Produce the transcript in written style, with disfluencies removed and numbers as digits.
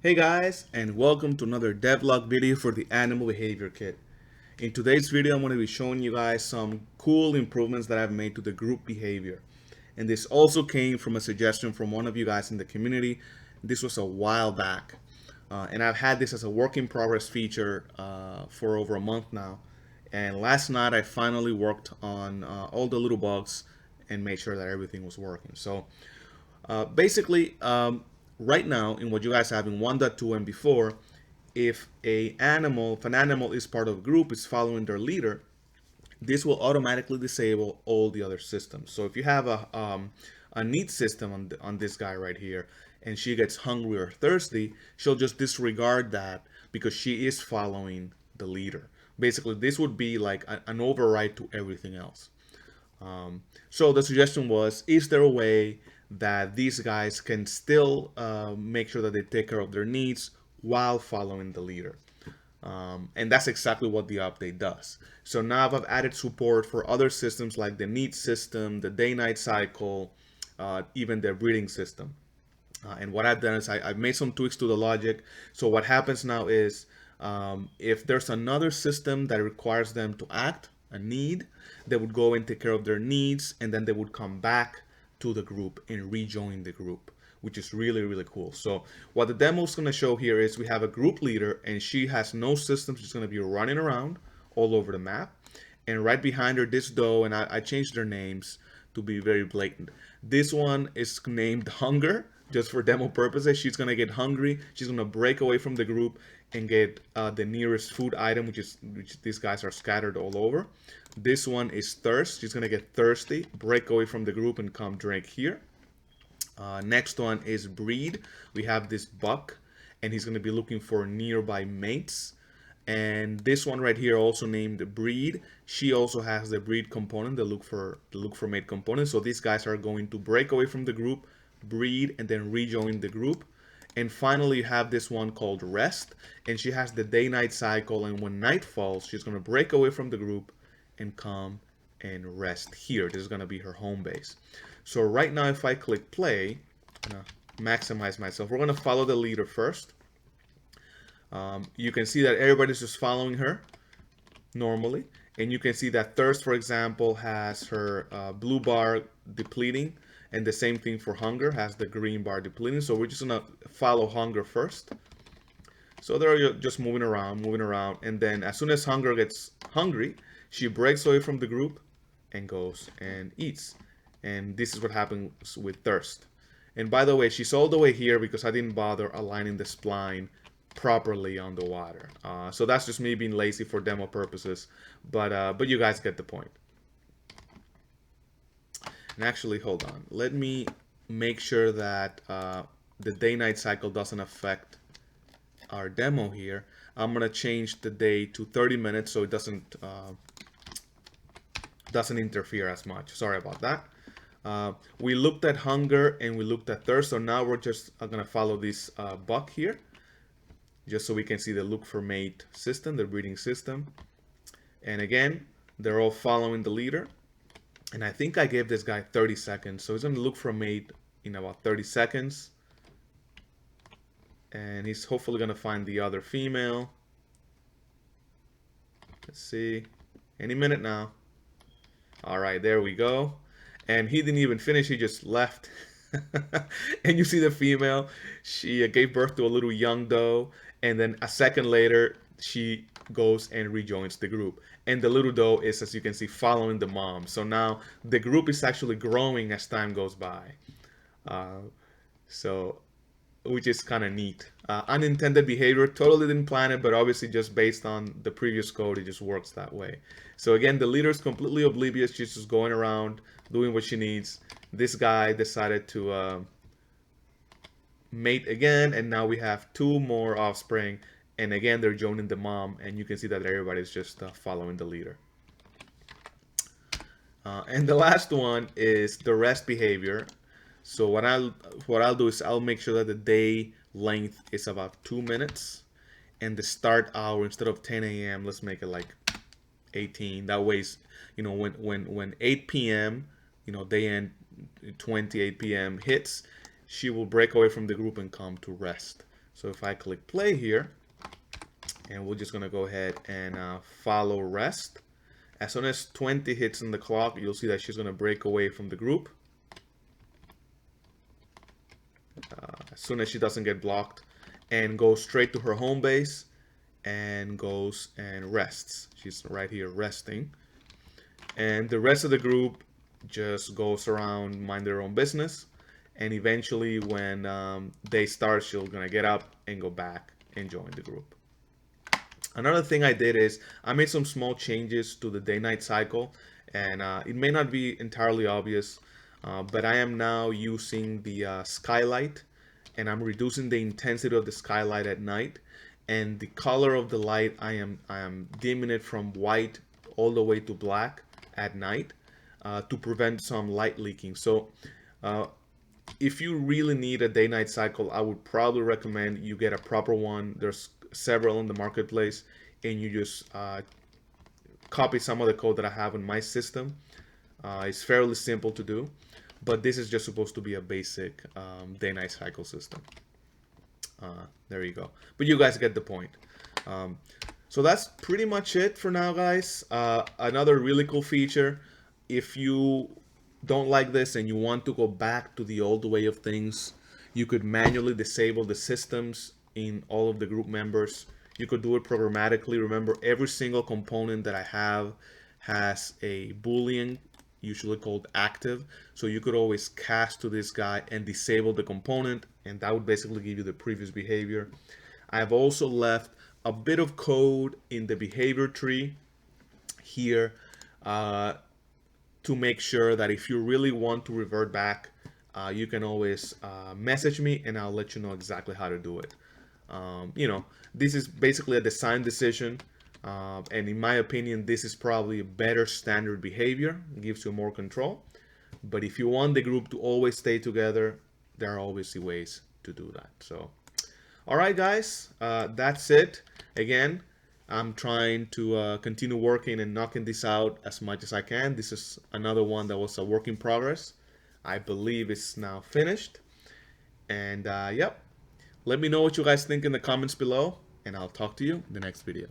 Hey guys, and welcome to another devlog video for the Animal Behavior Kit. In today's video, I'm going to be showing you guys some cool improvements that I've made to the group behavior. And this also came from a suggestion from one of you guys in the community. This was a while back. And I've had this as a work in progress feature for over a month now. And last night I finally worked on all the little bugs and made sure that everything was working. So basically, right now in what you guys have in 1.2 and before, if an animal is part of a group, is following their leader, this will automatically disable all the other systems. So if you have a need system on this guy right here, and she gets hungry or thirsty, she'll just disregard that because she is following the leader. Basically, this would be like an override to everything else. So the suggestion was, is there a way that these guys can still make sure that they take care of their needs while following the leader? And that's exactly what the update does. So now I've added support for other systems like the need system, the day-night cycle, even the breeding system. And what I've done is I've made some tweaks to the logic. So what happens now is if there's another system that requires them to act, a need, they would go and take care of their needs, and then they would come back to the group and rejoin the group, which is really, really cool. So what the demo is going to show here is we have a group leader, and she has no system. She's going to be running around all over the map. And right behind her, this doe, and I changed their names to be very blatant. This one is named Hunger, just for demo purposes. She's gonna get hungry. She's gonna break away from the group and get the nearest food item, which these guys are scattered all over. This one is Thirst. She's gonna get thirsty, break away from the group, and come drink here. Next one is Breed. We have this buck, and he's gonna be looking for nearby mates. And this one right here, also named Breed, she also has the breed component, the look for mate component. So these guys are going to break away from the group, breed, and then rejoin the group. And finally, you have this one called Rest, and she has the day-night cycle. And when night falls, she's going to break away from the group and come and rest here. This is going to be her home base. So right now, if I click play, I'm going to maximize myself. We're going to follow the leader first. You can see that everybody's just following her normally, and you can see that Thirst, for example, has her blue bar depleting, and the same thing for Hunger, has the green bar depleting. So we're just gonna follow Hunger first. So they're just moving around, and then as soon as Hunger gets hungry, she breaks away from the group and goes and eats. And this is what happens with Thirst. And by the way, she's all the way here because I didn't bother aligning the spline properly on the water. So that's just me being lazy for demo purposes, but you guys get the point. And actually, hold on. Let me make sure that the day-night cycle doesn't affect our demo here. I'm gonna change the day to 30 minutes so it doesn't interfere as much. Sorry about that. We looked at Hunger and we looked at Thirst, so now we're just gonna follow this buck here, just so we can see the look for mate system, the breeding system. And again, they're all following the leader. And I think I gave this guy 30 seconds. So he's going to look for a mate in about 30 seconds. And he's hopefully going to find the other female. Let's see. Any minute now. All right, there we go. And he didn't even finish. He just left. And you see the female. She gave birth to a little young doe. And then a second later, she goes and rejoins the group. And the little doe is, as you can see, following the mom. So now the group is actually growing as time goes by. So, which is kind of neat. Unintended behavior, totally didn't plan it, but obviously just based on the previous code, it just works that way. So again, the leader is completely oblivious. She's just going around doing what she needs. This guy decided to mate again, and now we have two more offspring. And again, they're joining the mom, and you can see that everybody's just following the leader. And the last one is the rest behavior. So what I'll do is I'll make sure that the day length is about 2 minutes, and the start hour, instead of 10 a.m., let's make it like 18. That way, when 8 p.m., day end 28 p.m. hits, she will break away from the group and come to rest. So if I click play here, and we're just gonna go ahead and follow rest. As soon as 20 hits in the clock, you'll see that she's gonna break away from the group. As soon as she doesn't get blocked, and goes straight to her home base and goes and rests. She's right here resting. And the rest of the group just goes around, mind their own business. And eventually when they start, she's gonna get up and go back and join the group. Another thing I did is I made some small changes to the day-night cycle, and it may not be entirely obvious, but I am now using the skylight, and I'm reducing the intensity of the skylight at night, and the color of the light I am dimming it from white all the way to black at night to prevent some light leaking. So if you really need a day-night cycle, I would probably recommend you get a proper one. There's several in the marketplace, and you just copy some of the code that I have in my system. It's fairly simple to do, but this is just supposed to be a basic day-night cycle system. There you go. But you guys get the point. So that's pretty much it for now, guys. Another really cool feature, if you don't like this and you want to go back to the old way of things, you could manually disable the systems in all of the group members. You could do it programmatically. Remember, every single component that I have has a boolean, usually called active, so you could always cast to this guy and disable the component, and that would basically give you the previous behavior. I've also left a bit of code in the behavior tree here to make sure that if you really want to revert back, you can always message me and I'll let you know exactly how to do it. You know, this is basically a design decision, and in my opinion, this is probably a better standard behavior. It gives you more control. But if you want the group to always stay together, there are obviously ways to do that. So, all right, guys, that's it. Again, I'm trying to continue working and knocking this out as much as I can. This is another one that was a work in progress. I believe it's now finished. And yep, let me know what you guys think in the comments below, and I'll talk to you in the next video.